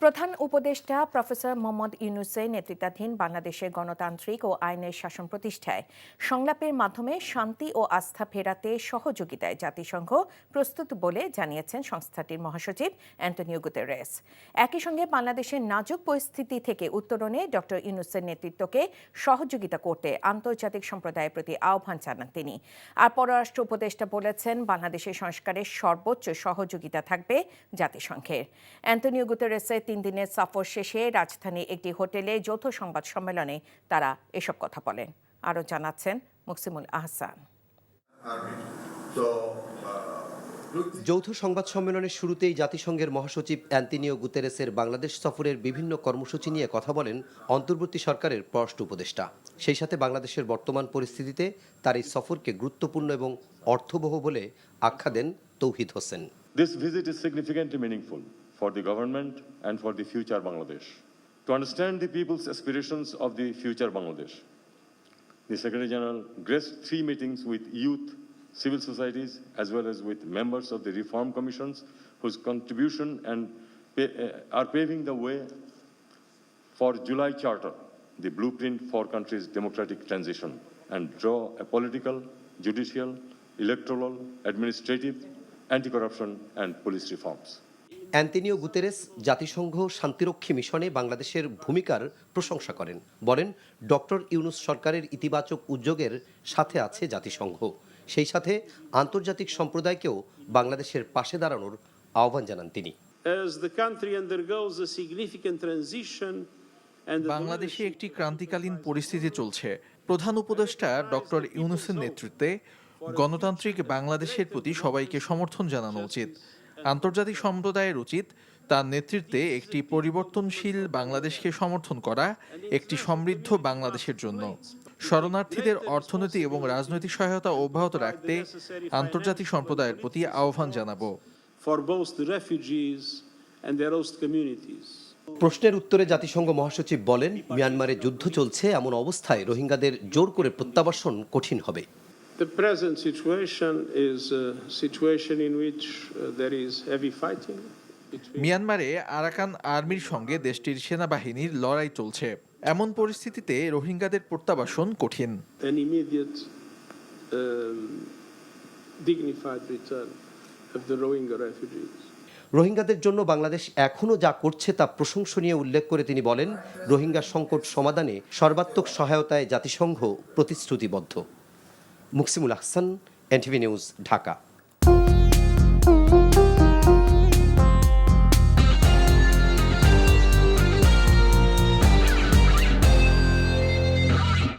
প্রধান উপদেষ্টা প্রফেসর মোহাম্মদ ইউনূসের নেতৃত্বাধীন বাংলাদেশের গণতান্ত্রিক ও আইনের শাসন প্রতিষ্ঠায় সংলাপের মাধ্যমে শান্তি ও আস্থা ফেরাতে সহযোগিতায় জাতিসংঘ প্রস্তুত বলে জানিয়েছেন সংস্থাটির মহাসচিব অ্যান্টনিও গুতেরেস। একই সঙ্গে বাংলাদেশের নাজুক পরিস্থিতি থেকে উত্তরণে ড ইউনূসের নেতৃত্বকে সহযোগিতা করতে আন্তর্জাতিক সম্প্রদায়ের প্রতি আহ্বান জানান তিনি। আর পররাষ্ট্র উপদেষ্টা বলেছেন, বাংলাদেশের সংস্কারের সর্বোচ্চ সহযোগিতা থাকবে জাতিসংঘের। অ্যান্টনিও গুতেরেসের 3 দিনের সফর শেষে রাজধানীর একটি হোটেলে যৌথ সংবাদ সম্মেলনে তারা এসব কথা বলেন। আরও জানাচ্ছেন মুকসিমুল আহসান। যৌথ সংবাদ সম্মেলনের শুরুতেই জাতিসংঘের মহাসচিব অ্যান্টনিও গুতেরেসের বাংলাদেশ সফরের বিভিন্ন কর্মসূচি নিয়ে কথা বলেন অন্তর্বর্তী সরকারের পররাষ্ট্র উপদেষ্টা। সেই সাথে বাংলাদেশের বর্তমান পরিস্থিতিতে তার এই সফরকে গুরুত্বপূর্ণ এবং অর্থবহ বলে আখ্যা দেন তৌহিদ Hossain. This visit is significantly meaningful for the government and for the future Bangladesh. To understand the people's aspirations of the future Bangladesh, the Secretary General graced 3 meetings with youth, civil societies, as well as with members of the reform commissions whose contribution are paving the way for July Charter, the blueprint for country's democratic transition, and draw a political, judicial, electoral, administrative, anti-corruption and police reforms. Antonio Guterres জাতিসংঘ শান্তিরক্ষী মিশনে বাংলাদেশের ভূমিকার প্রশংসা করেন। বলেন, doctor Yunus সরকারের ইতিবাচক উদ্যোগের সাথে আছে জাতিসংঘ। সেই সাথে আন্তর্জাতিক সম্প্রদায়কেও বাংলাদেশের পাশে দাঁড়ানোর আহ্বান জানান তিনি। বাংলাদেশে একটি ক্রান্তিকালীন পরিস্থিতি চলছে। প্রধান উপদেষ্টা ডক্টর ইউনূসের নেতৃত্বে গণতান্ত্রিক বাংলাদেশের প্রতি সবাইকে সমর্থন জানানো উচিত। আন্তর্জাতিক সম্প্রদায়ের উচিত তার নেতৃত্বে একটি পরিবর্তনশীল বাংলাদেশকে সমর্থন করা, একটি সমৃদ্ধ বাংলাদেশের জন্য। শরণার্থীদের অর্থনৈতিক এবং রাজনৈতিক সহায়তা অব্যাহত রাখতে আন্তর্জাতিক সম্প্রদায়ের প্রতি আহ্বান জানাবো। প্রশ্নের উত্তরে জাতিসংঘ মহাসচিব বলেন, মিয়ানমারে যুদ্ধ চলছে, এমন অবস্থায় রোহিঙ্গাদের জোর করে প্রত্যাবাসন কঠিন হবে। The present situation is a situation in which there is heavy fighting. মিয়ানমারে আরাকান আর্মির সঙ্গে দেশটির সেনাবাহিনীর লড়াই চলছে। এমন পরিস্থিতিতে রোহিঙ্গাদের প্রত্যাবাসন কঠিন। An immediate dignified return of the Rohingya refugees. রোহিঙ্গাদের জন্য বাংলাদেশ এখনও যা করছে তা প্রশংসনীয় উল্লেখ করে তিনি বলেন, রোহিঙ্গা সংকট সমাধানে সর্বাত্মক সহায়তায় জাতিসংঘ প্রতিশ্রুতিবদ্ধ। Muksimul Ahsan, NTV news, Dhaka.